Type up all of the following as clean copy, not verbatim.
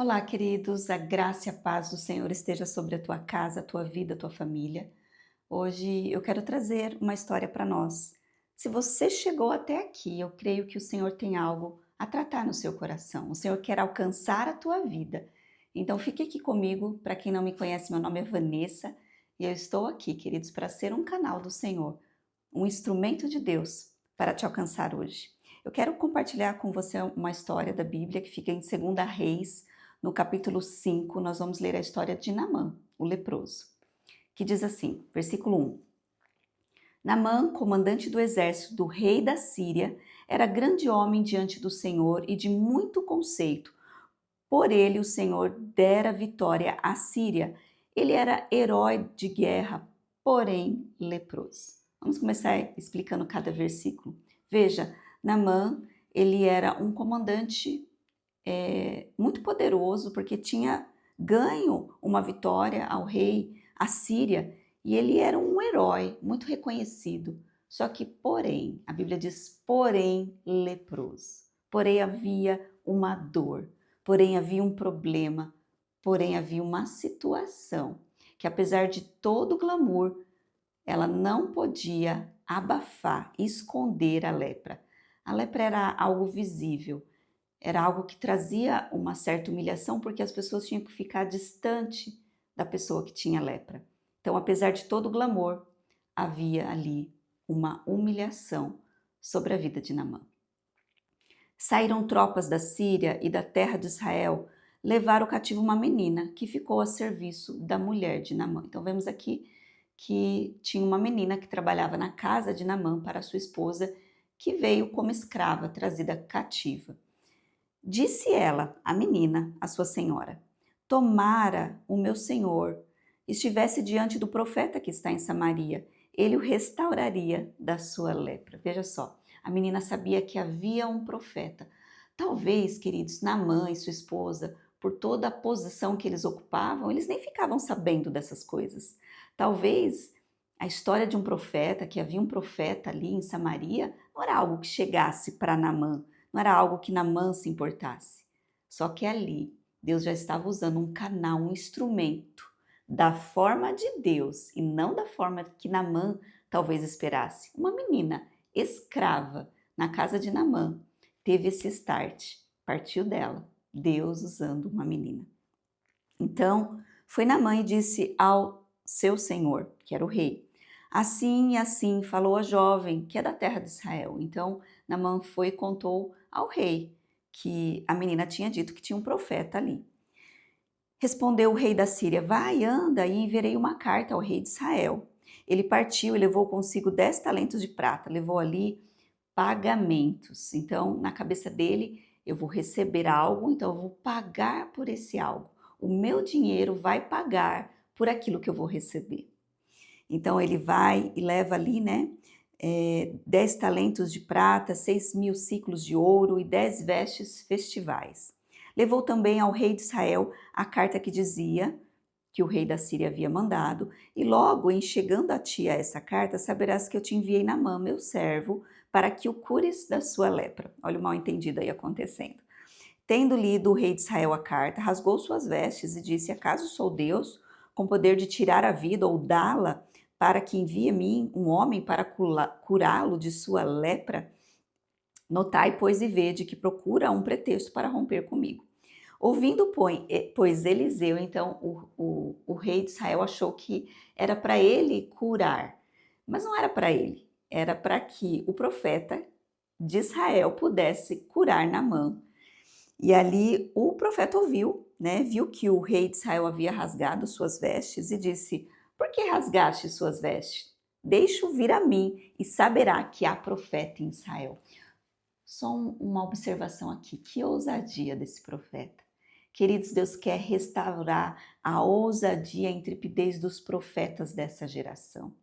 Olá, queridos, a graça e a paz do Senhor esteja sobre a tua casa, a tua vida, a tua família. Hoje eu quero trazer uma história para nós. Se você chegou até aqui, eu creio que o Senhor tem algo a tratar no seu coração. O Senhor quer alcançar a tua vida. Então fique aqui comigo. Para quem não me conhece, meu nome é Vanessa e eu estou aqui, queridos, para ser um canal do Senhor, um instrumento de Deus para te alcançar hoje. Eu quero compartilhar com você uma história da Bíblia que fica em 2 Reis, no capítulo 5. Nós vamos ler a história de Naamã, o leproso, que diz assim, versículo 1. Naamã, comandante do exército do rei da Síria, era grande homem diante do Senhor e de muito conceito. Por ele o Senhor dera vitória à Síria. Ele era herói de guerra, porém leproso. Vamos começar explicando cada versículo. Veja, Naamã, ele era um comandante muito poderoso, porque tinha ganho uma vitória ao rei Assíria, e ele era um herói muito reconhecido. Só que, porém, a Bíblia diz, porém, leproso. Porém, havia uma dor, porém, havia um problema, porém, havia uma situação que, apesar de todo o glamour, ela não podia abafar, esconder a lepra. A lepra era algo visível, era algo que trazia uma certa humilhação, porque as pessoas tinham que ficar distante da pessoa que tinha lepra. Então, apesar de todo o glamour, havia ali uma humilhação sobre a vida de Naamã. Saíram tropas da Síria e da terra de Israel, levaram cativo uma menina que ficou a serviço da mulher de Naamã. Então, vemos aqui que tinha uma menina que trabalhava na casa de Naamã para sua esposa, que veio como escrava, trazida cativa. Disse ela, a menina, à sua senhora: tomara o meu senhor estivesse diante do profeta que está em Samaria, ele o restauraria da sua lepra. Veja só, a menina sabia que havia um profeta. Talvez, queridos, Naamã e sua esposa, por toda a posição que eles ocupavam, eles nem ficavam sabendo dessas coisas. Talvez a história de um profeta, que havia um profeta ali em Samaria, não era algo que chegasse para Naamã, não era algo que Naamã se importasse. Só que ali, Deus já estava usando um canal, um instrumento, da forma de Deus e não da forma que Naamã talvez esperasse. Uma menina escrava na casa de Naamã teve esse start, partiu dela, Deus usando uma menina. Então, foi Naamã e disse ao seu senhor, que era o rei: assim e assim falou a jovem, que é da terra de Israel. Então, Naamã foi e contou ao rei que a menina tinha dito que tinha um profeta ali. Respondeu o rei da Síria: vai, anda e enviarei uma carta ao rei de Israel. Ele partiu e levou consigo 10 talentos de prata, levou ali pagamentos. Então, na cabeça dele, eu vou receber algo, então eu vou pagar por esse algo. O meu dinheiro vai pagar por aquilo que eu vou receber. Então ele vai e leva ali, né, 10 talentos de prata, 6.000 ciclos de ouro e 10 vestes festivais. Levou também ao rei de Israel a carta que dizia que o rei da Síria havia mandado, e logo em chegando a ti essa carta, saberás que eu te enviei Naamã, meu servo, para que o cures da sua lepra. Olha o mal entendido aí acontecendo. Tendo lido o rei de Israel a carta, rasgou suas vestes e disse: acaso sou Deus, com poder de tirar a vida ou dá-la, para que envie a mim um homem para curá-lo de sua lepra? Notai, pois, e vede que procura um pretexto para romper comigo. Ouvindo, pois, Eliseu, então o rei de Israel achou que era para ele curar, mas não era para ele, era para que o profeta de Israel pudesse curar Naamã. E ali o profeta ouviu, né, viu que o rei de Israel havia rasgado suas vestes e disse: por que rasgaste suas vestes? Deixa-o vir a mim e saberá que há profeta em Israel. Só uma observação aqui, que ousadia desse profeta. Queridos, Deus quer restaurar a ousadia e a intrepidez dos profetas dessa geração.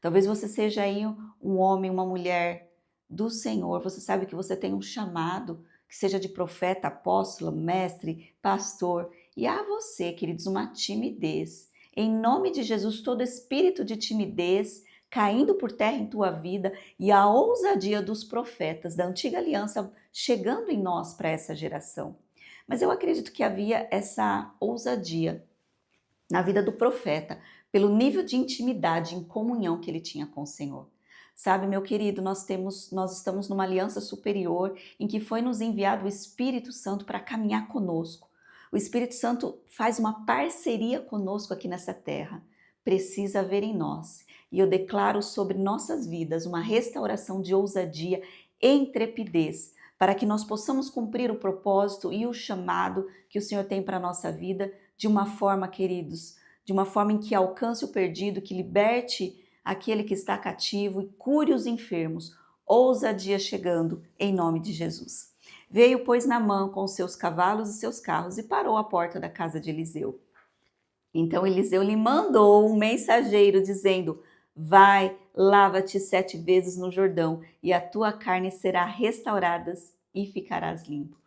Talvez você seja aí um homem, uma mulher do Senhor, você sabe que você tem um chamado, que seja de profeta, apóstolo, mestre, pastor, e há você, queridos, uma timidez. Em nome de Jesus, todo espírito de timidez caindo por terra em tua vida e a ousadia dos profetas da antiga aliança chegando em nós para essa geração. Mas eu acredito que havia essa ousadia na vida do profeta, pelo nível de intimidade, em comunhão que ele tinha com o Senhor. Sabe, meu querido, nós estamos numa aliança superior em que foi nos enviado o Espírito Santo para caminhar conosco. O Espírito Santo faz uma parceria conosco aqui nessa terra. Precisa haver em nós. E eu declaro sobre nossas vidas uma restauração de ousadia e intrepidez, para que nós possamos cumprir o propósito e o chamado que o Senhor tem para a nossa vida de uma forma, queridos, de uma forma em que alcance o perdido, que liberte aquele que está cativo e cure os enfermos. Ousadia chegando em nome de Jesus. Veio, pois, Naamã com seus cavalos e seus carros e parou à porta da casa de Eliseu. Então Eliseu lhe mandou um mensageiro dizendo: vai, lava-te 7 vezes no Jordão e a tua carne será restaurada e ficarás limpo.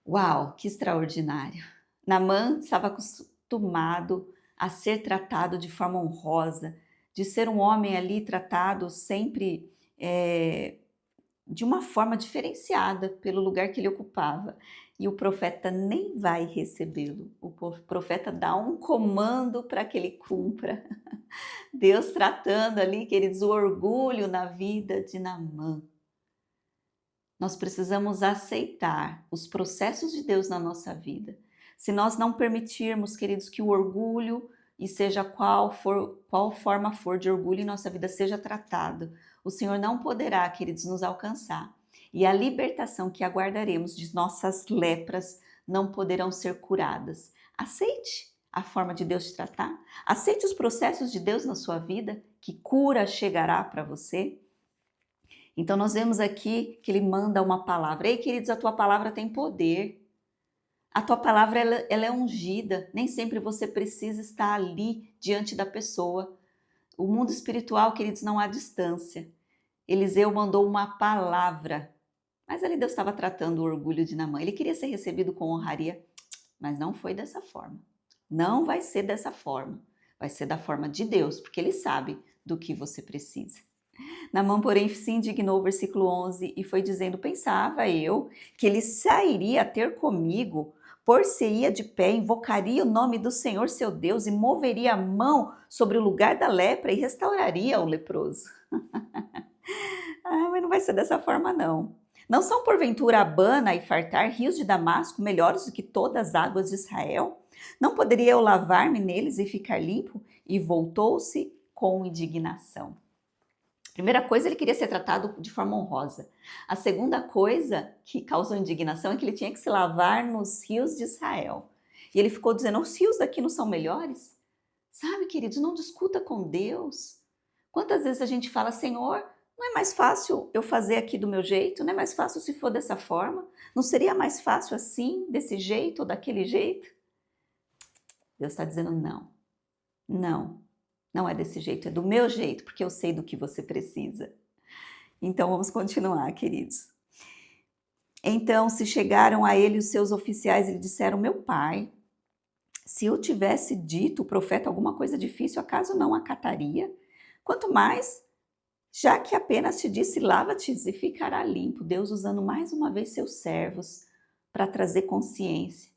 Uau, que extraordinário! Naamã estava acostumado a ser tratado de forma honrosa, de ser um homem ali tratado sempre de uma forma diferenciada pelo lugar que ele ocupava. E o profeta nem vai recebê-lo. O profeta dá um comando para que ele cumpra. Deus tratando ali, queridos, o orgulho na vida de Naamã. Nós precisamos aceitar os processos de Deus na nossa vida. Se nós não permitirmos, queridos, que o orgulho, e seja qual forma for de orgulho em nossa vida, seja tratado, o Senhor não poderá, queridos, nos alcançar. E a libertação que aguardaremos de nossas lepras não poderão ser curadas. Aceite a forma de Deus te tratar. Aceite os processos de Deus na sua vida, que cura chegará para você. Então nós vemos aqui que ele manda uma palavra. Ei, queridos, a tua palavra tem poder. A tua palavra ela é ungida. Nem sempre você precisa estar ali diante da pessoa. O mundo espiritual, queridos, não há distância. Eliseu mandou uma palavra. Mas ali Deus estava tratando o orgulho de Naamã. Ele queria ser recebido com honraria, mas não foi dessa forma. Não vai ser dessa forma. Vai ser da forma de Deus, porque Ele sabe do que você precisa. Naamã, porém, se indignou, versículo 11, e foi dizendo: pensava eu que ele sairia a ter comigo, por-se-ia de pé, invocaria o nome do Senhor seu Deus e moveria a mão sobre o lugar da lepra e restauraria o leproso. Mas não vai ser dessa forma, não. Não são porventura Abana e Fartar, rios de Damasco, melhores do que todas as águas de Israel? Não poderia eu lavar-me neles e ficar limpo? E voltou-se com indignação. Primeira coisa, ele queria ser tratado de forma honrosa. A segunda coisa que causou indignação é que ele tinha que se lavar nos rios de Israel. E ele ficou dizendo: os rios daqui não são melhores? Sabe, queridos, não discuta com Deus. Quantas vezes a gente fala: Senhor, não é mais fácil eu fazer aqui do meu jeito? Não é mais fácil se for dessa forma? Não seria mais fácil assim, desse jeito ou daquele jeito? Deus está dizendo: não, não. Não é desse jeito, é do meu jeito, porque eu sei do que você precisa. Então vamos continuar, queridos. Então se chegaram a ele os seus oficiais e lhe disseram: meu pai, se eu tivesse dito o profeta alguma coisa difícil, acaso não acataria? Quanto mais, já que apenas te disse: lava-te e ficará limpo. Deus usando mais uma vez seus servos para trazer consciência.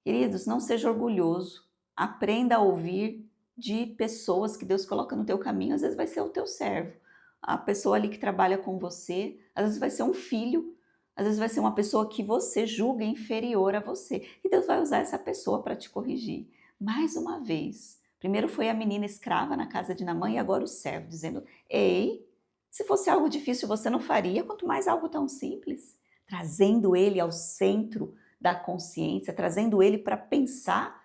Queridos, não seja orgulhoso. Aprenda a ouvir de pessoas que Deus coloca no teu caminho. Às vezes vai ser o teu servo, a pessoa ali que trabalha com você, às vezes vai ser um filho, às vezes vai ser uma pessoa que você julga inferior a você. E Deus vai usar essa pessoa para te corrigir. Mais uma vez, primeiro foi a menina escrava na casa de Naamã e agora o servo, dizendo: ei, se fosse algo difícil você não faria, quanto mais algo tão simples. Trazendo ele ao centro da consciência, trazendo ele para pensar,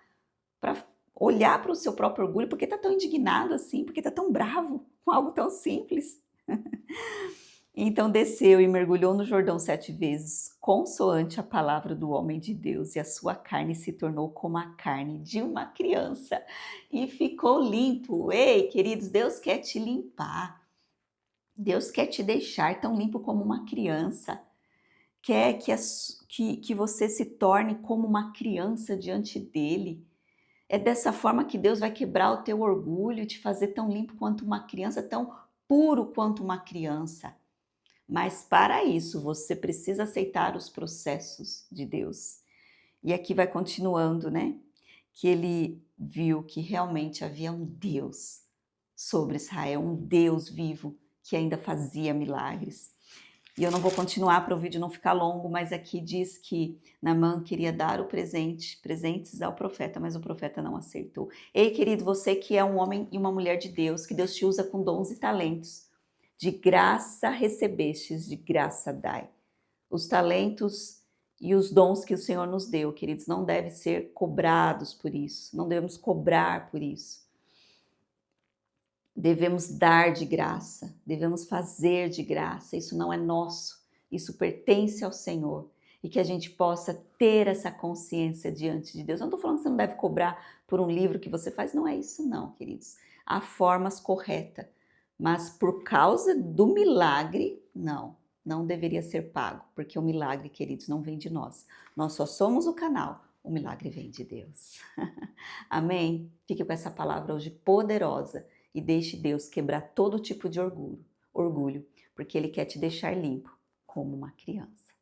para olhar para o seu próprio orgulho. Por que está tão indignado assim? Por que está tão bravo com algo tão simples? Então desceu e mergulhou no Jordão 7 vezes, consoante a palavra do homem de Deus, e a sua carne se tornou como a carne de uma criança e ficou limpo. Ei, queridos, Deus quer te limpar. Deus quer te deixar tão limpo como uma criança. Quer que você se torne como uma criança diante dele. É dessa forma que Deus vai quebrar o teu orgulho e te fazer tão limpo quanto uma criança, tão puro quanto uma criança. Mas para isso você precisa aceitar os processos de Deus. E aqui vai continuando, né? Que ele viu que realmente havia um Deus sobre Israel, um Deus vivo que ainda fazia milagres. E eu não vou continuar para o vídeo não ficar longo, mas aqui diz que Naamã queria dar presentes ao profeta, mas o profeta não aceitou. Ei, querido, você que é um homem e uma mulher de Deus, que Deus te usa com dons e talentos, de graça recebestes, de graça dai. Os talentos e os dons que o Senhor nos deu, queridos, não devem ser cobrados por isso, não devemos cobrar por isso. Devemos dar de graça, devemos fazer de graça, isso não é nosso, isso pertence ao Senhor. E que a gente possa ter essa consciência diante de Deus. Eu não estou falando que você não deve cobrar por um livro que você faz, não é isso não, queridos. Há formas corretas, mas por causa do milagre, não deveria ser pago, porque o milagre, queridos, não vem de nós. Nós só somos o canal, o milagre vem de Deus. Amém? Fique com essa palavra hoje poderosa e deixe Deus quebrar todo tipo de orgulho, porque Ele quer te deixar limpo como uma criança.